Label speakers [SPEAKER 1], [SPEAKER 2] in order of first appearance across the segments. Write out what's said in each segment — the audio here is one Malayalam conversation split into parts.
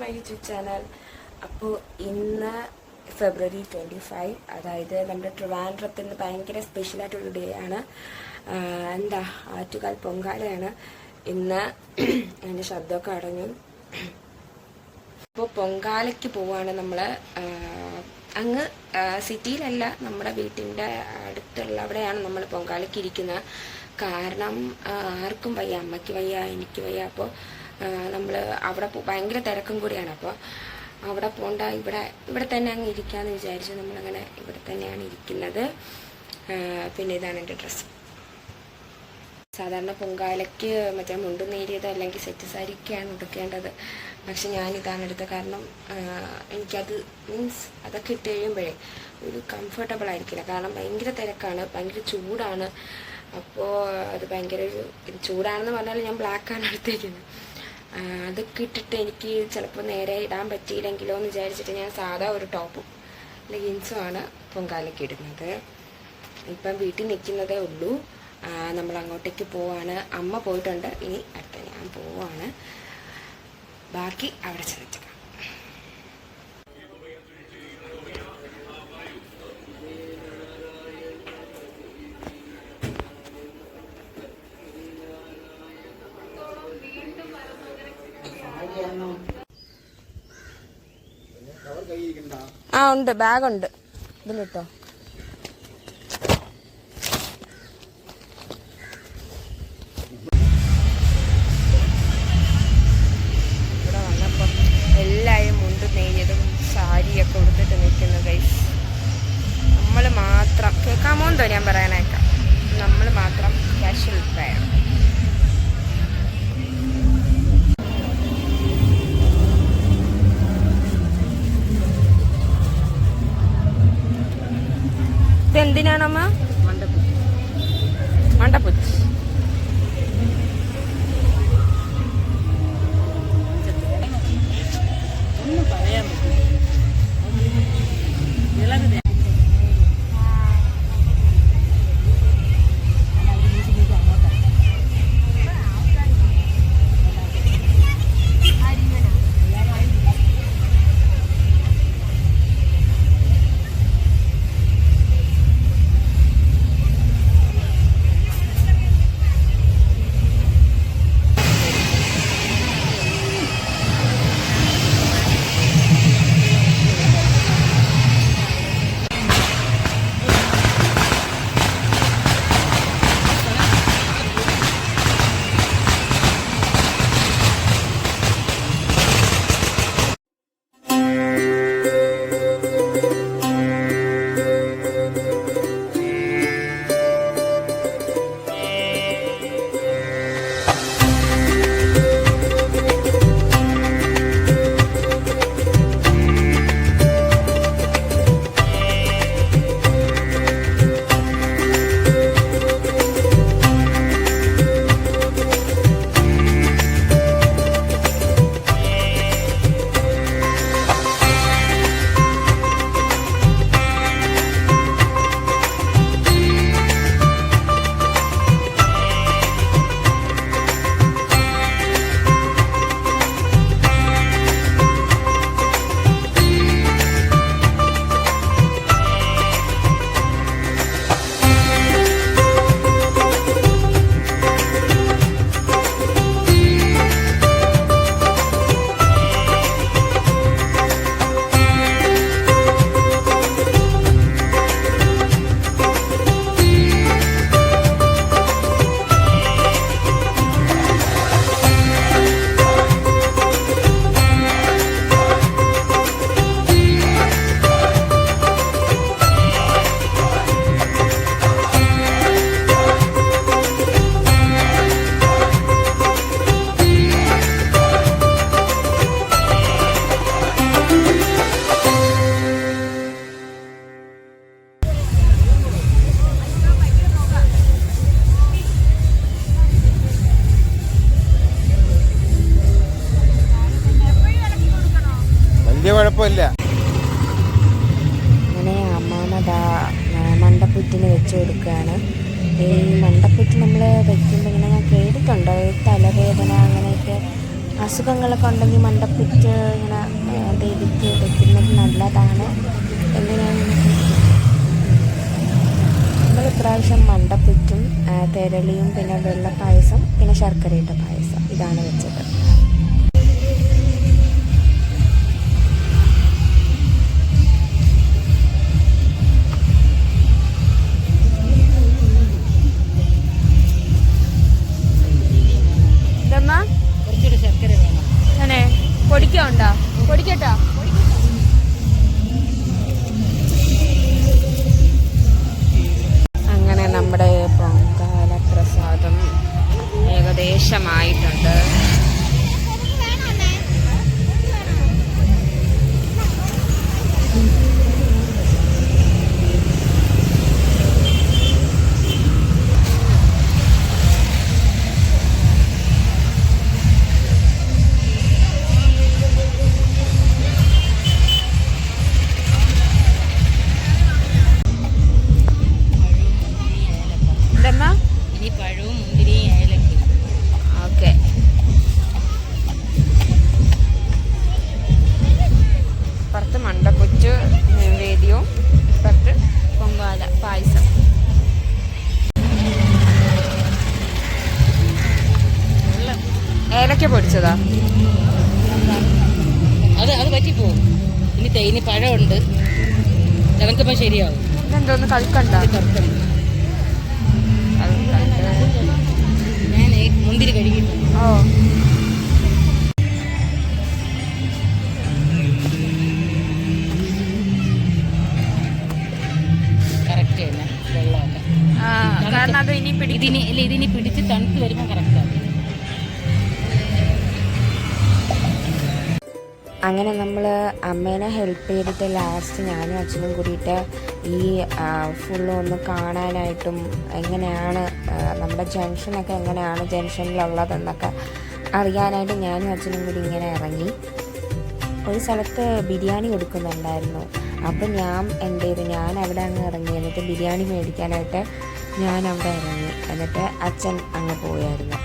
[SPEAKER 1] My YouTube channel. അപ്പോൾ ഇന്ന് ഫെബ്രുവരി 25, അതായത് നമ്മുടെ ട്രിവാൻഡ്രത്തിൽ നിന്ന് ഭയങ്കര സ്പെഷ്യലായിട്ടൊരു ഡേ ആണ്. ആറ്റുകാൽ പൊങ്കാലയാണ് ഇന്ന്. എൻ്റെ ശബ്ദമൊക്കെ അടഞ്ഞു. അപ്പോൾ പൊങ്കാലയ്ക്ക് പോവാണ് നമ്മൾ. അങ്ങ് സിറ്റിയിലല്ല, നമ്മുടെ വീട്ടിൻ്റെ അടുത്തുള്ള അവിടെയാണ് നമ്മൾ പൊങ്കാലയ്ക്ക് ഇരിക്കുന്നത്. കാരണം ആർക്കും വയ്യ, അമ്മയ്ക്ക് വയ്യ, എനിക്ക് വയ്യ. അപ്പോൾ നമ്മൾ അവിടെ ഭയങ്കര തിരക്കും കൂടിയാണ്. അപ്പോൾ അവിടെ പോകണ്ട, ഇവിടെ തന്നെ അങ്ങ് ഇരിക്കാമെന്ന് വിചാരിച്ചു. നമ്മളങ്ങനെ ഇവിടെ തന്നെയാണ് ഇരിക്കുന്നത്. പിന്നെ ഇതാണ് എൻ്റെ ഡ്രസ്സ്. സാധാരണ പൊങ്കാലയ്ക്ക് മറ്റേ മുണ്ടും നേരിയത് അല്ലെങ്കിൽ സെറ്റ് സാരിയൊക്കെയാണ് ഉടുക്കേണ്ടത്. പക്ഷെ ഞാനിതാണ് എടുത്തത്. കാരണം എനിക്കത് അതൊക്കെ ഇട്ട് കഴിയുമ്പോഴേ ഒരു കംഫർട്ടബിൾ ആയിരിക്കില്ല. കാരണം ഭയങ്കര തിരക്കാണ്, ഭയങ്കര ചൂടാണ്. അപ്പോൾ അത് ഭയങ്കര ചൂടാണെന്ന് പറഞ്ഞാൽ ഞാൻ ബ്ലാക്കാണ് എടുത്തേക്കുന്നത്. അതൊക്കെ ഇട്ടിട്ട് എനിക്ക് ചിലപ്പോൾ നേരെ ഇടാൻ പറ്റിയില്ലെങ്കിലോ എന്ന് വിചാരിച്ചിട്ട് ഞാൻ സാധാ ഒരു ടോപ്പും ലെഗിൻസുമാണ് പൊങ്കാലയ്ക്ക് ഇടുന്നത്. ഇപ്പം വീട്ടിൽ നിൽക്കുന്നതേ ഉള്ളൂ. നമ്മൾ അങ്ങോട്ടേക്ക് പോവാണ്. അമ്മ പോയിട്ടുണ്ട്, ഇനി അടുത്ത ഞാൻ പോവാണ്. ബാക്കി അവിടെ ചെന്നിട്ട് ഉണ്ട്, ബാഗുണ്ട്, ഇതിലിട്ടോ. ഇവിടെ വന്നപ്പോൾ എല്ലാവരും മുണ്ട് നെയ്യതും സാരിയൊക്കെ ഉടുത്തിട്ട് നിൽക്കുന്നു ഗൈസ്. നമ്മൾ മാത്രം കേൾക്കാമോന്തോ ഞാൻ പറയാനേക്കാം. നമ്മൾ മാത്രം കാഷ്വൽ വേണം. ഇതെന്തിനാണമ്മ? മണ്ടപ്പുച്ച്. ഒന്നും പറയാൻ പറ്റില്ല.
[SPEAKER 2] കുഴപ്പമില്ല.
[SPEAKER 1] അങ്ങനെ അമ്മാമ മണ്ടപ്പുറ്റിന് വെച്ച് കൊടുക്കുകയാണ്. ഈ മണ്ടപ്പുറ്റ് നമ്മൾ വെക്കുമ്പോൾ ഇങ്ങനെ ഞാൻ കേട്ടിട്ടുണ്ട് തലവേദന അങ്ങനെയൊക്കെ അസുഖങ്ങളൊക്കെ ഉണ്ടെങ്കിൽ മണ്ടപ്പിച്ച് ഇങ്ങനെ ദേവിക്ക് വെക്കുന്നത് നല്ലതാണ് എന്ന് ഞാൻ നമ്മൾ ഇപ്രാവശ്യം മണ്ടപ്പിച്ചും തെരളിയും പിന്നെ വെള്ളപ്പായസം പിന്നെ ശർക്കരയുടെ പായസം ഇതാണ് വെച്ചത്. പൊടിക്കണ്ടോ? പൊടിക്കട്ടോ? അങ്ങനെ നമ്മുടെ പൊങ്കാല പ്രസാദം ഏകദേശമായിട്ടുണ്ട്. ഏലക്ക പൊടിച്ചതാ
[SPEAKER 2] അത് പറ്റിപ്പോവും. ഇനി പഴമുണ്ട്, നമുക്കിപ്പോൾ ശരിയാവും.
[SPEAKER 1] ഇതെന്തോന്ന് കൽക്കണ്ട?
[SPEAKER 2] ഞാൻ മുന്തിരി കഴുകി.
[SPEAKER 1] ഓ
[SPEAKER 2] കറക്റ്റ് തന്നെ വെള്ളമൊക്കെ.
[SPEAKER 1] കാരണം അത്
[SPEAKER 2] ഇതിനി പിടിച്ച് തണുത്ത് വരുമ്പോൾ കറക്റ്റാണ്.
[SPEAKER 1] അങ്ങനെ നമ്മൾ അമ്മേനെ ഹെൽപ്പ് ചെയ്തിട്ട് ലാസ്റ്റ് ഞാനും അച്ഛനും കൂടിയിട്ട് ഈ ഫുള്ള് ഒന്ന് കാണാനായിട്ടും എങ്ങനെയാണ് നമ്മുടെ ജംഗ്ഷനൊക്കെ എങ്ങനെയാണ് ജംഗ്ഷനിലുള്ളതെന്നൊക്കെ അറിയാനായിട്ട് ഞാനും അച്ഛനും കൂടി ഇങ്ങനെ ഇറങ്ങി. ഒരു സ്ഥലത്ത് ബിരിയാണി കൊടുക്കുന്നുണ്ടായിരുന്നു. അപ്പം ഞാൻ അവിടെ അങ്ങ് ഇറങ്ങി. എന്നിട്ട് ബിരിയാണി മേടിക്കാനായിട്ട് ഞാൻ അവിടെ ഇറങ്ങി. എന്നിട്ട് അച്ഛൻ അങ്ങ് പോയായിരുന്നു.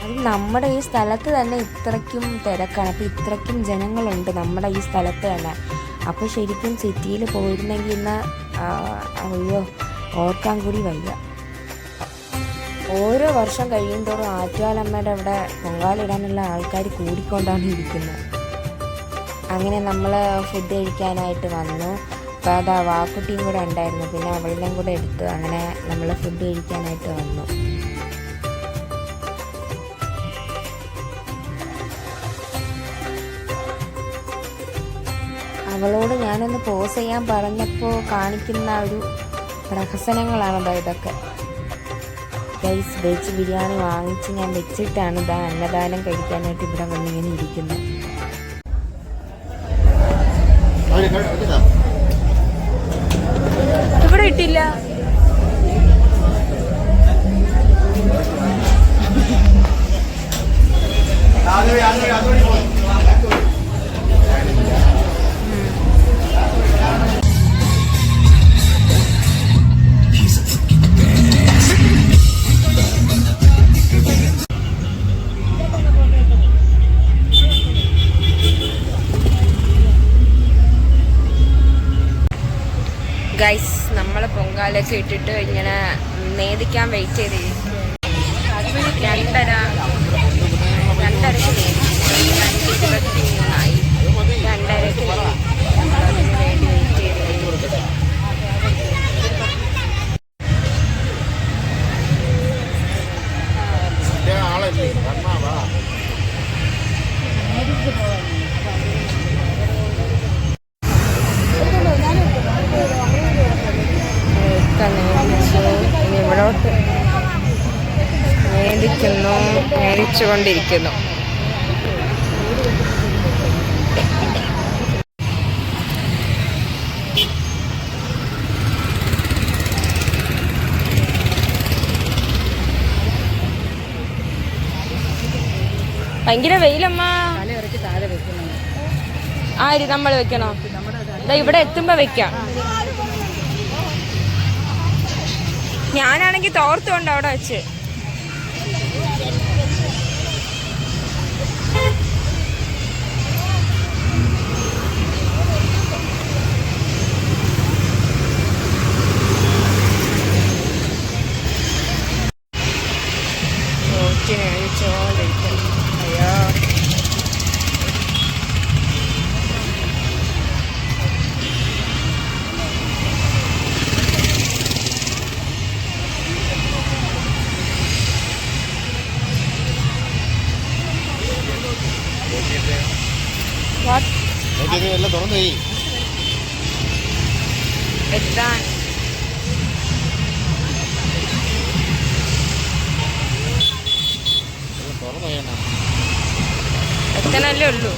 [SPEAKER 1] അത് നമ്മുടെ ഈ സ്ഥലത്ത് തന്നെ ഇത്രയ്ക്കും തിരക്കാണ്. അപ്പോൾ ഇത്രയ്ക്കും ജനങ്ങളുണ്ട് നമ്മുടെ ഈ സ്ഥലത്ത് തന്നെ. അപ്പോൾ ശരിക്കും സിറ്റിയിൽ പോയിരുന്നെങ്കിൽ ഇന്ന് അയ്യോ ഓർക്കാൻ കൂടി വയ്യ. ഓരോ വർഷം കഴിയുന്തോറും ആറ്റുകാലമ്മയുടെ അവിടെ പൊങ്കാലിടാനുള്ള ആൾക്കാർ കൂടിക്കൊണ്ടാണ് ഇരിക്കുന്നത്. അങ്ങനെ നമ്മൾ ഫുഡ് കഴിക്കാനായിട്ട് വന്നു. അപ്പോൾ അതാ വാക്കുട്ടിയും കൂടെ ഉണ്ടായിരുന്നു, പിന്നെ അവളുടെയും കൂടെ എടുത്തു. അങ്ങനെ നമ്മൾ ഫുഡ് കഴിക്കാനായിട്ട് വന്നു. അവളോട് ഞാനൊന്ന് പോസ് ചെയ്യാൻ പറഞ്ഞപ്പോൾ കാണിക്കുന്ന ഒരു പ്രഹസനങ്ങളാണ് ഇതൊക്കെ. ഗൈസ്, വെജ് ബിരിയാണി വാങ്ങിച്ച് ഞാൻ വെച്ചിട്ടാണ് ഇതാ അന്നദാനം കഴിക്കാനായിട്ട് ഇവിടെ വന്നിങ്ങനെ ഇരിക്കുന്നത്. ഇവിടെ ഇട്ടില്ല. ഗൈസ്, നമ്മൾ പൊങ്കാലൊക്കെ ഇട്ടിട്ട് ഇങ്ങനെ നേദിക്കാൻ വെയിറ്റ് ചെയ്തിരിക്കും. 2:30 2:23 2:30 അതിന് വേണ്ടി വെയിറ്റ് ചെയ്തിരിക്കും. ഇവിടോട്ട് മേടിച്ചുകൊണ്ടിരിക്കുന്നു. ഭയങ്കര വെയിലമ്മ. ആര് നമ്മൾ വെക്കണോ? ഇവിടെ എത്തുമ്പോ വെക്കാം. ഞാനാണെങ്കിൽ തോർത്തുകൊണ്ട് അവിടെ വെച്ച്. അയ്യോ
[SPEAKER 3] എല്ലാം തുറന്നു
[SPEAKER 1] എത്താൻ എത്തനല്ലേ ഉള്ളൂ.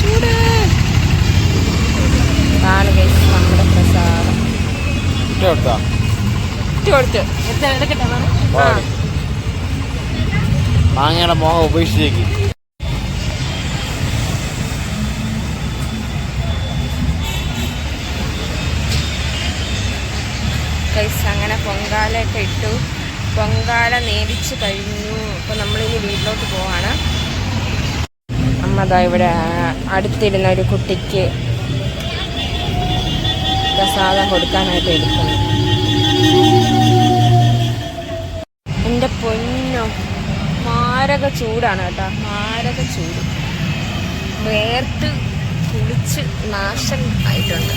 [SPEAKER 1] ചൂട് ആണ് ഗൈസ് നമ്മുടെ പ്രസാദം. കൊടുത്ത്
[SPEAKER 3] മാങ്ങയുടെ മോഹം ഉപേക്ഷിച്ചേക്ക്.
[SPEAKER 1] ഗൈസ് അങ്ങനെ പൊങ്കാലയൊക്കെ ഇട്ടു. പൊങ്കാല നേദിച്ച് കഴിഞ്ഞു. അപ്പോൾ നമ്മളിനി വീട്ടിലോട്ട് പോവാണ്. അമ്മ അതാ ഇവിടെ അടുത്തിരുന്ന ഒരു കുട്ടിക്ക് പ്രസാദം കൊടുക്കാനായിട്ട് എടുക്കുന്നു. എൻ്റെ പൊന്നോ, മാരക ചൂടാണ് കേട്ടോ, മാരക ചൂട്. വേർത്ത് കുളിച്ച് നാശം ആയിട്ടുണ്ട്.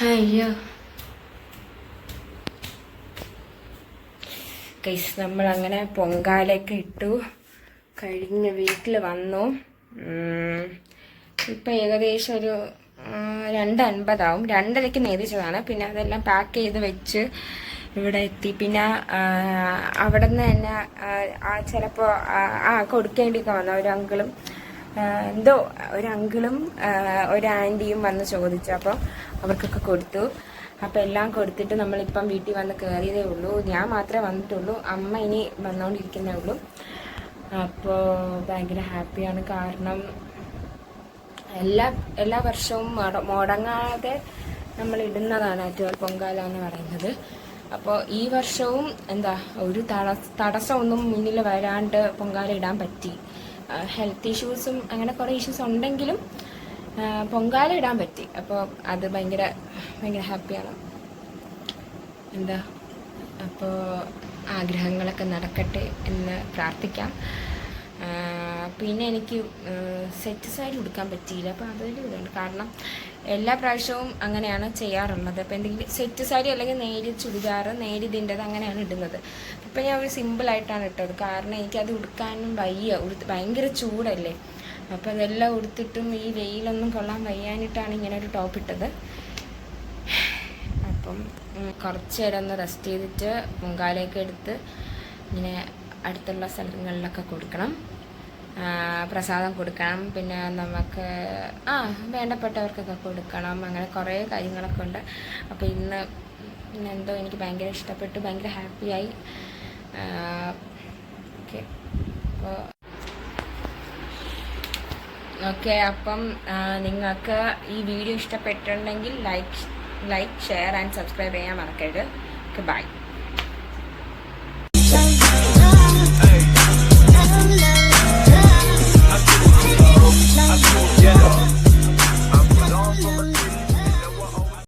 [SPEAKER 1] അയ്യോ ഗൈസ്, നമ്മളങ്ങനെ പൊങ്കാലയൊക്കെ ഇട്ടു കഴിഞ്ഞ് വീട്ടിൽ വന്നു. ഇപ്പം ഏകദേശം ഒരു 2:50 ആവും. 2:30ക്ക് നേദിച്ചതാണ്. പിന്നെ അതെല്ലാം പാക്ക് ചെയ്ത് വെച്ച് ഇവിടെ എത്തി. പിന്നെ അവിടെ നിന്ന് തന്നെ ചിലപ്പോൾ കൊടുക്കേണ്ടിയൊക്കെ വന്ന ഒരു അങ്കിളും എന്തോ ഒരു അങ്കിളും ഒരു ആൻറ്റിയും വന്ന് ചോദിച്ചു. അപ്പോൾ അവർക്കൊക്കെ കൊടുത്തു. അപ്പോൾ എല്ലാം കൊടുത്തിട്ട് നമ്മളിപ്പം വീട്ടിൽ വന്ന് കയറിയതേ ഉള്ളൂ. ഞാൻ മാത്രമേ വന്നിട്ടുള്ളൂ, അമ്മ ഇനി വന്നുകൊണ്ടിരിക്കുന്നേ ഉള്ളൂ. അപ്പോൾ ഭയങ്കര ഹാപ്പിയാണ്. കാരണം എല്ലാ വർഷവും മുടങ്ങാതെ നമ്മൾ ഇടുന്നതാണ് ആറ്റുകാൽ പൊങ്കാല എന്ന് പറയുന്നത്. അപ്പോൾ ഈ വർഷവും എന്താ ഒരു തടസ്സമൊന്നും മുന്നിൽ വരാണ്ട് പൊങ്കാല ഇടാൻ പറ്റി. ഹെൽത്ത് ഇഷ്യൂസും അങ്ങനെ കുറേ ഇഷ്യൂസ് ഉണ്ടെങ്കിലും പൊങ്കാല ഇടാൻ പറ്റി. അപ്പോൾ അത് ഭയങ്കര ഹാപ്പിയാണ്. എന്താ അപ്പോൾ ആഗ്രഹങ്ങളൊക്കെ നടക്കട്ടെ എന്ന് പ്രാർത്ഥിക്കാം. പിന്നെ എനിക്ക് സെറ്റ് സാരി ഉടുക്കാൻ പറ്റിയില്ല. അപ്പോൾ അതൊരു ഇതുണ്ട്. കാരണം എല്ലാ പ്രാവശ്യവും അങ്ങനെയാണ് ചെയ്യാറുള്ളത്. അപ്പോൾ എന്തെങ്കിലും സെറ്റ് സാരി അല്ലെങ്കിൽ നേരി ചുരിദാറ് നേരിതിൻ്റെത് അങ്ങനെയാണ് ഇടുന്നത്. ഇപ്പം ഞാൻ ഒരു സിമ്പിളായിട്ടാണ് ഇട്ടത്. കാരണം എനിക്കത് ഉടുക്കാനും വയ്യ, ഭയങ്കര ചൂടല്ലേ. അപ്പോൾ അതെല്ലാം ഉടുത്തിട്ടും ഈ വെയിലൊന്നും കൊള്ളാൻ വയ്യാനിട്ടാണ് ഇങ്ങനെ ഒരു ടോപ്പ് ഇട്ടത്. അപ്പം കുറച്ച് നേരം ഒന്ന് റെസ്റ്റ് ചെയ്തിട്ട് പൊങ്കാലയൊക്കെ എടുത്ത് ഇങ്ങനെ അടുത്തുള്ള സ്ഥലങ്ങളിലൊക്കെ കൊടുക്കണം, പ്രസാദം കൊടുക്കണം. പിന്നെ നമുക്ക് വേണ്ടപ്പെട്ടവർക്കൊക്കെ കൊടുക്കണം. അങ്ങനെ കുറേ കാര്യങ്ങളൊക്കെ ഉണ്ട്. അപ്പോൾ ഇന്ന് എന്തോ എനിക്ക് ഭയങ്കര ഇഷ്ടപ്പെട്ടു, ഭയങ്കര ഹാപ്പിയായി. ഓക്കെ അപ്പം നിങ്ങൾക്ക് ഈ വീഡിയോ ഇഷ്ടപ്പെട്ടിട്ടുണ്ടെങ്കിൽ ലൈക്ക് ഷെയർ ആൻഡ് സബ്സ്ക്രൈബ് ചെയ്യാൻ മറക്കരുത്. Okay, by.